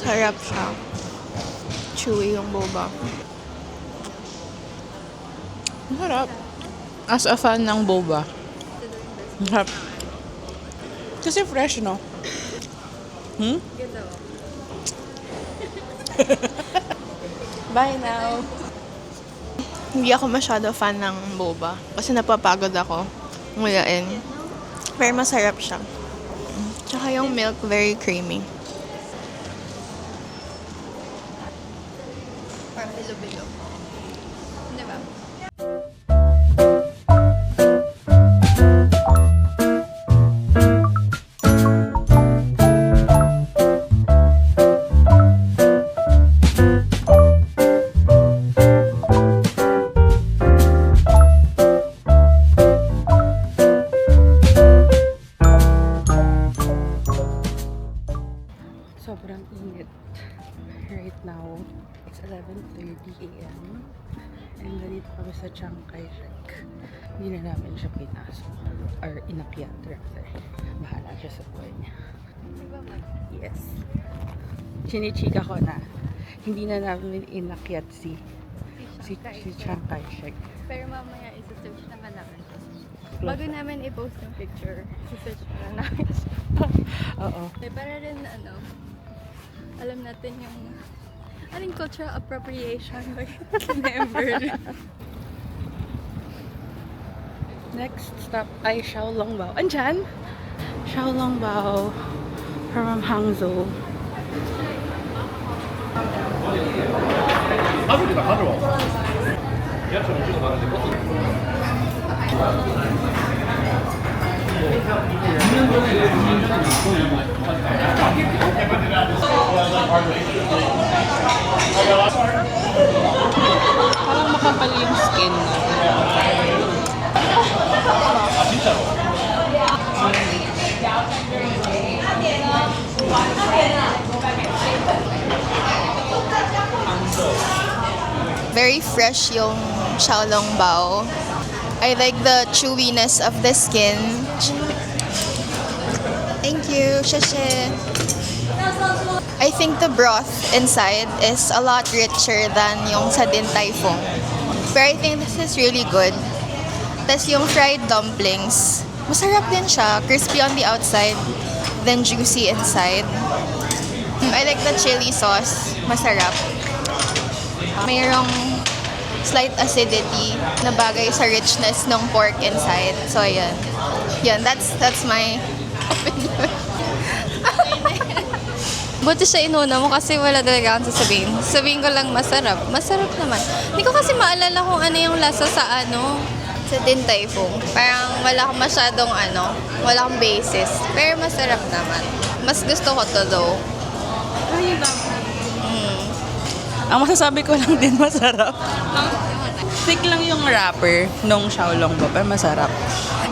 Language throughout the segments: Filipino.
Sarap siya. Chewy yung boba. Masarap. As a fan ng boba. Masarap. Kasi fresh, no? Bye now. Hindi ako masyado fan ng boba. Kasi napapagod ako. Nguyain. Pero masarap siya. Tsaka yung milk, very creamy. Parang bilo-bilo. Diba? Sobrang init. Right now, it's 11:30 a.m. And nandito kami sa Chiang Kai-shek. Hindi na namin siya pinasok. Or inakyat, rather. Bahala siya sa buhay niya. Yes. Chinichika ko na hindi na namin inakyat si Chiang Kai-shek. Pero mamaya isa-search naman namin. Bago namin i-post yung picture, isa-search na namin siya. Oo. Para rin alam natin yung aling cultural appropriation member. Next stop ay Xiaolongbao. Andyan! Xiaolongbao from Hangzhou. Parang makapal yung skin. Very fresh yung Xiaolongbao. I like the chewiness of the skin. Thank you. Sheshe. I think the broth inside is a lot richer than yung sa Din Tai Fung. But I think this is really good. Tapos yung fried dumplings, masarap din siya. Crispy on the outside, then juicy inside. I like the chili sauce. Masarap. Mayroong slight acidity na bagay sa richness ng pork inside. So, ayan. Yan, that's my opinion. Buti siya inuna mo kasi wala talaga akong sasabihin. Sabihin ko lang masarap. Masarap naman. Hindi ko kasi maalala kung ano yung lasa sa sa Din Tai Fung. Parang wala akong masyadong wala akong basis. Pero masarap naman. Mas gusto ko to though. Ay, ba? Ang masasabi ko lang din masarap. Thick lang yung wrapper nung Xiaolongbao, pero masarap.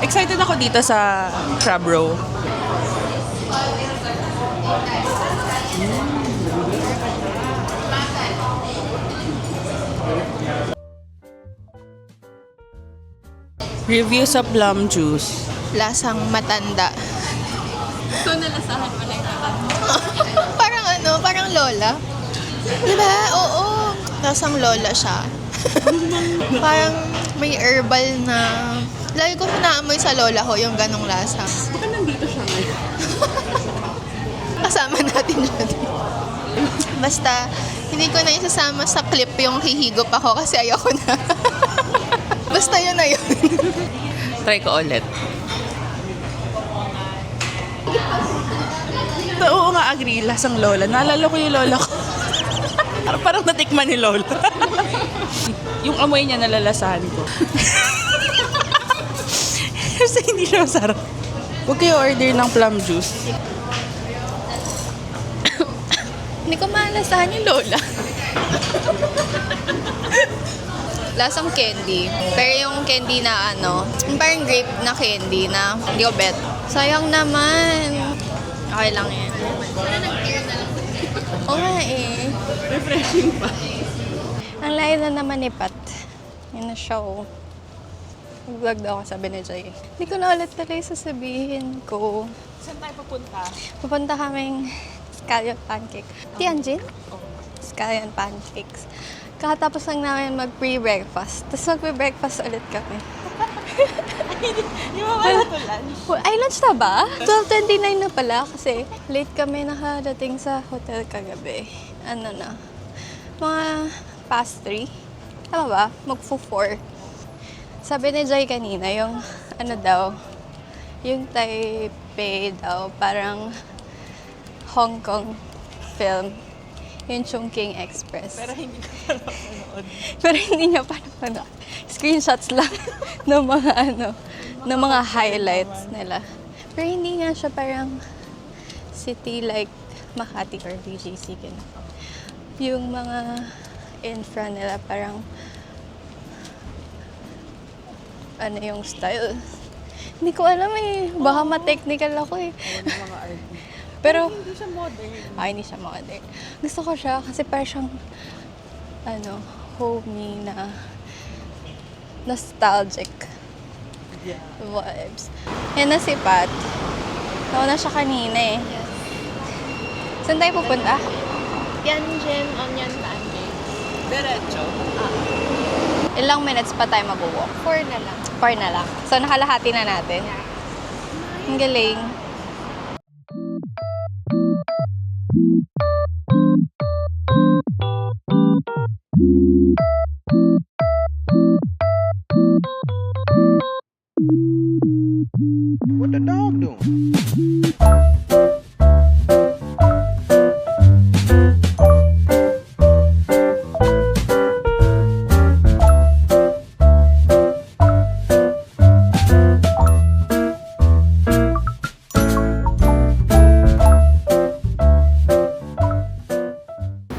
Excited ako dito sa crab roe. Review sa plum juice. Lasang matanda. So, nalasahan mo na yung Parang lola. Diba? Oo. Lasang lola siya. Parang may herbal na... Lagi ko naamoy sa lola ko yung ganong lasa. Baka nandito siya ngayon. Kasama natin siya dito. Basta, hindi ko na isasama sa clip yung hihigop ako kasi ayoko na. Basta yun na yun. Try ko ulit. Oo nga, agree. Lasang lola. Naalala ko yung lola ko. Parang natikman ni lola. Yung amoy niya nalalasahan ko. Kasi hindi siya masarap. Huwag kayo order ng plum juice. Hindi ko maalasahan yung lola. Lasang candy. Pero yung candy na yung parang grape na candy na hindi ko bet. Sayang naman. Okay lang yan. Oo nga eh. Refreshing pa. Ang layo na naman ni Pat. Yun na siya oh. Nag-vlog daw ako sabi ni Jay. Hindi ko na ulit tuloy sasabihin ko. Saan tayo papunta? Pupunta kaming scallion pancake. Tianjin? Scallion pancakes. Kakatapos lang namin mag-pre-breakfast. Tapos mag-pre-breakfast ulit kami. Di ba wala to lunch? Ay, lunch na ba? 12:29 na pala kasi late kami nakadating sa hotel kagabi. Ano na? Mga past 3. Tama ba? Magpo-4. Sabi ni Jai kanina, yung yung Taipei daw, parang Hong Kong film. Yung Chungking Express. Pero hindi ko pa napanood. Pero hindi niya pa napanood. Screenshots lang ng mga ng mga highlights nila. Pero hindi nga siya parang city like Makati or BGC. Ganun. Yung mga infra nila parang yung style. Hindi ko alam eh. Baka ma-technical ako eh. Mga RV. Pero, Hindi siya modern. hindi siya modern. Gusto ko siya kasi parang siyang, homey na nostalgic Yeah. vibes. Yan na si Pat. Nauna siya kanina eh. Saan tayo pupunta? Tianjin Onion Pancake. Diretso. Ilang minutes pa tayo mag-walk? 4 na lang. 4 na lang. So, nakalahati na natin. Ang galing. What the dog doing?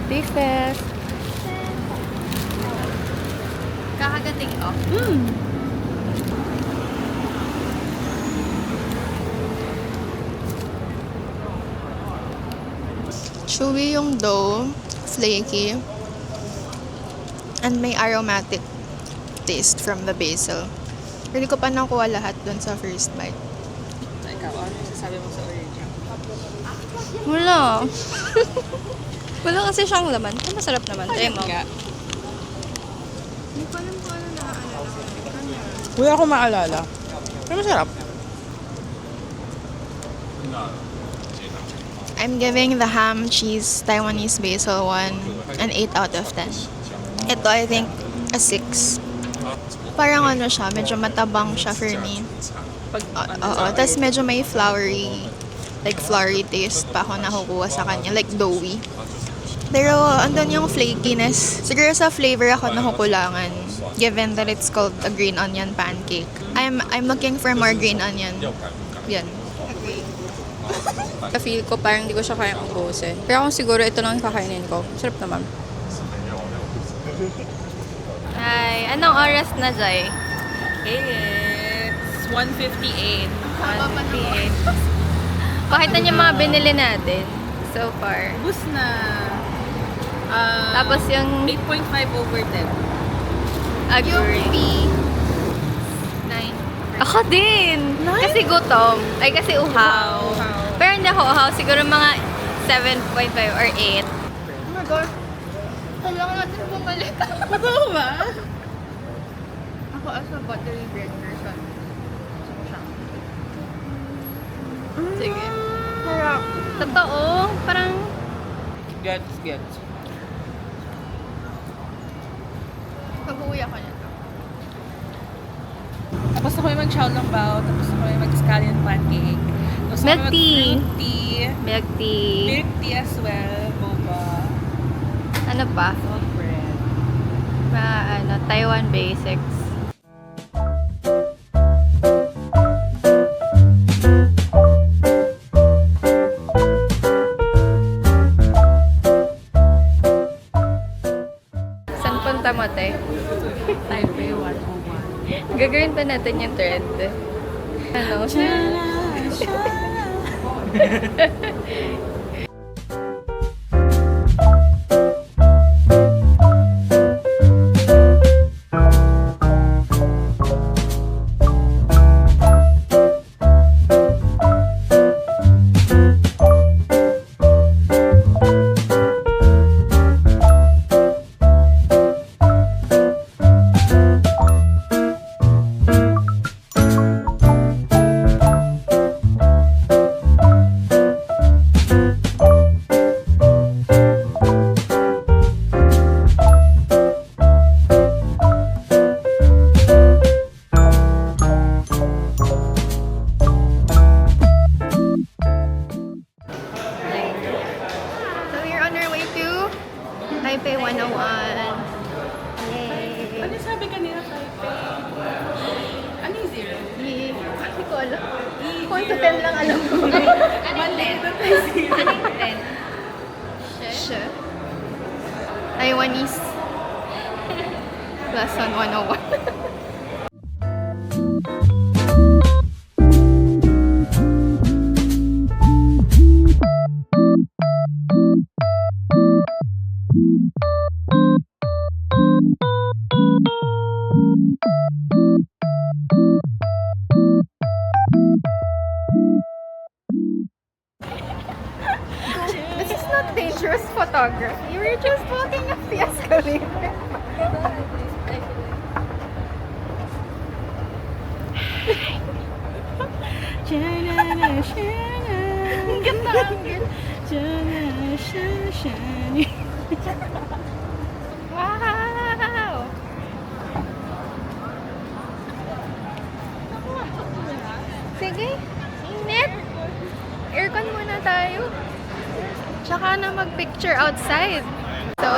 Beefest. Kakagating oh. Chewy yung dough, flaky, and may aromatic taste from the basil. Hindi ko pa nakuha lahat dun sa first bite. Ikaw, ano sasabi mo sa origin? Wala. Wala kasi siyang laman. Pero masarap naman. Try mo. Hindi ko alam kung ano na. Wala akong maalala. Pero masarap. I'm giving the ham, cheese, Taiwanese basil one an 8 out of 10. Ito, I think, a 6. Parang siya, medyo matabang siya for me. Oo, tapos medyo may flowery taste pa ako nakukuha sa kanya, like doughy. Pero andun yung flakiness. Siguro sa flavor ako nakukulangan, given that it's called a green onion pancake. I'm looking for more green onion. Yan. Feel ko parang hindi ko siya kayang ubusin. Pero kung siguro ito lang yung kakainin ko. Sarap naman. Ay, anong oras na, Jai? It's 1:58. 1:58. Kahit na yung mga binili natin so far. Bus na. Tapos yung 8.5 over 10. agree. 9. Ako din. Kasi gutom. Ay, kasi uhaw. Pero hindi ako uhaw. Siguro mga 7.5 or 8. Oh my God. Kailangan natin bumalik. Totoo ba? Ako as a buttery bread person. Sige. Totoo. Parang Gets. pag-uwi ako nito. Tapos ako yung mag-chow lang bao. Tapos ako yung mag-scallion pancake. Tapos Milk ako tea. mag-fruit tea. milk tea. Milk tea as well. Boba. Ano pa? Salt bread. Taiwan basics. Gagawin pa natin yung trend. Ano? So we're on our way to Taipei 101. Yay! Ano sabi kanina Taipei? Ano yung zero? Yay! Hindi ko alam. 1 to 10 lang alam ko. Mali. Ito yung zero. Siya. Taiwanese. Plus 101. This is not dangerous photography. We're just walking up the escalator. Ang ganda angle. Wow! Sige, init. Aircon muna tayo. Tsaka na mag-picture outside. So,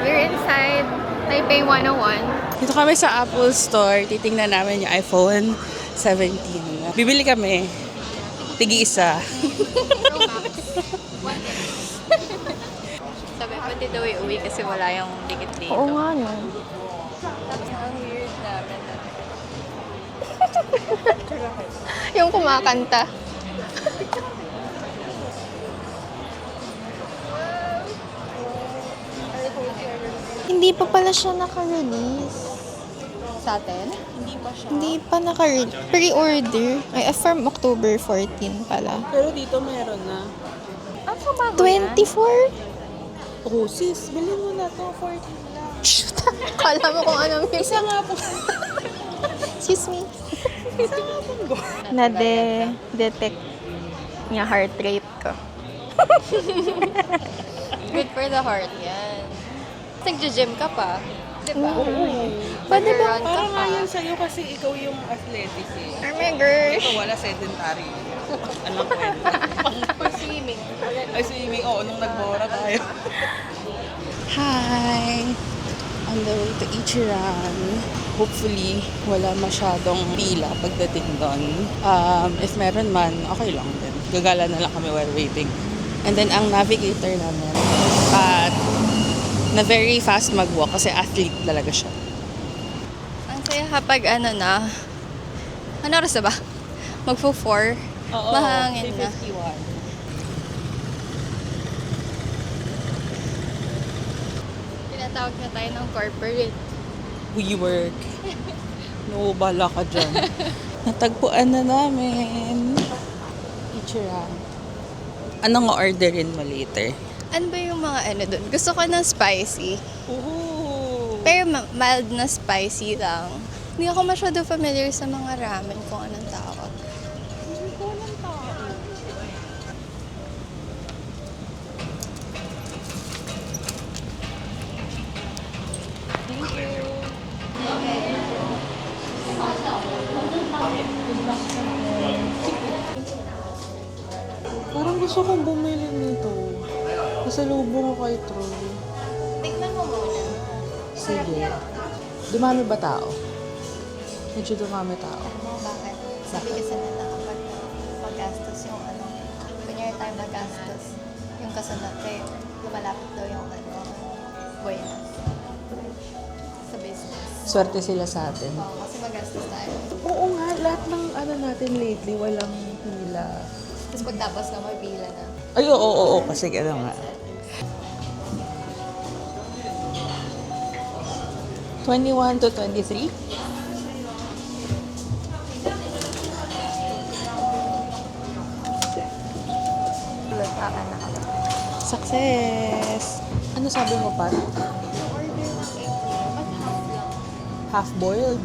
we're inside Taipei 101. Dito kami sa Apple Store. Titingnan namin yung iPhone 17. Bibili kami. Tigi-isa. Sabi, pati daw uwi kasi wala yung dikit dito. Oo nga no. Tapos ang weird namin. Yung kumakanta. Hindi pa pala siya naka-release. Sa atin? Hindi pa naka-release. Pre-order. Ay, from October 14 pala. Pero dito meron na. Ang sumago 24? Oh, sis, bilhin mo na to. 14 lang. Kala mo kung anong Isa nga po. Excuse me. Isa nga po. Na-detect niya heart rate ko. Good for the heart yan. Nag-gym ka pa. Diba? Pwede ba? Nag-run ka Parang pa. nga yun sa'yo kasi ikaw yung athletic eh. Oh my gosh. Ito wala sedentary. Anong kwento? Swimming. Ay, swimming. Oo, nung nagbora tayo. Hi! On the way to Ichiran. Hopefully, wala masyadong pila pagdating doon. If meron man, okay lang din. Gagala na lang kami while waiting. And then, ang navigator namin, na very fast mag-walk kasi athlete talaga siya. Ang saya kapag ano na, ano oras na ba? Magpo-4. Mahangin na. 3:51. Tinatawag na tayo ng corporate. We work. No, bala ka dyan. Natagpuan na namin. Ichiran. Anong orderin mo later? Ano ba yung mga ano dun? Gusto ko ng spicy. Ooh. Pero mild na spicy lang. Hindi ako masyado familiar sa mga ramen kung anong tawag. Parang gusto kong bumili nito. Kasalubong ko kay Troy. Tignan mo muna. Sige. Dumami ba tao? Medyo dumami tao. Ano, bakit? Sabi kasi nila kapag magastos yung ano, kunyari tayo magastos, yung kasunod kayo, lumalapit daw yung ano, buenas. sa business. Swerte sila sa atin. Kasi magastos tayo. Oo nga, lahat ng ano natin lately, walang hila. Tapos pagtapos na may pila na. Ay, oo, kasi ano nga. 21 to 23? Akan na. Success! Ano sabi mo pa? Order ng egg roll. Ba't half lang? Half-boiled?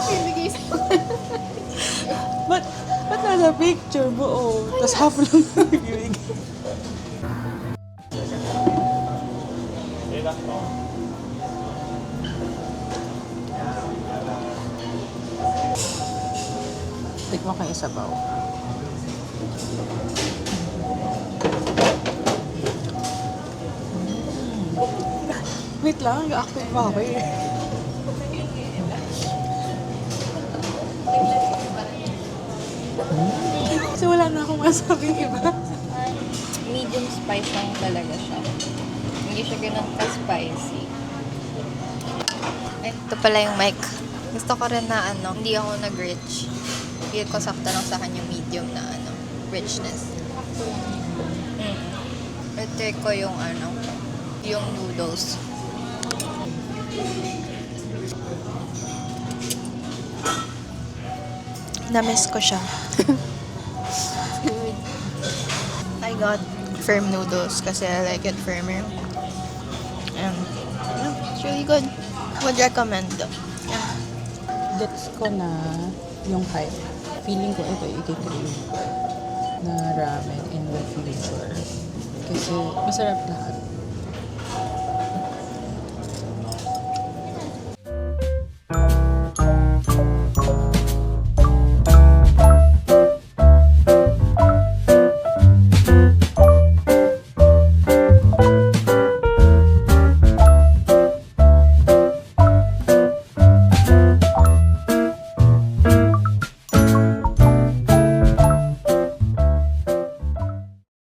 Ibigay sa Ba't nasa picture buo? Tapos half lang ibigay. Tikman kayo sabaw. Wait lang, nag-active pa ako eh. Kasi wala na akong masabing iba. Medium spice lang talaga siya. Hindi siya ganun ka-spicy. Ito pala yung mic. Gusto ko rin na hindi ako nag-rich. Feel ko sakto lang sa kanya medium na richness. Ito ko yung yung noodles. Na-miss ko siya. I got firm noodles kasi I like it firmer. And yeah, it's really good. Would recommend. Yeah. Gets ko na yung hype. Feeling ko ito i-crave na ramen in the future. Kasi masarap lahat.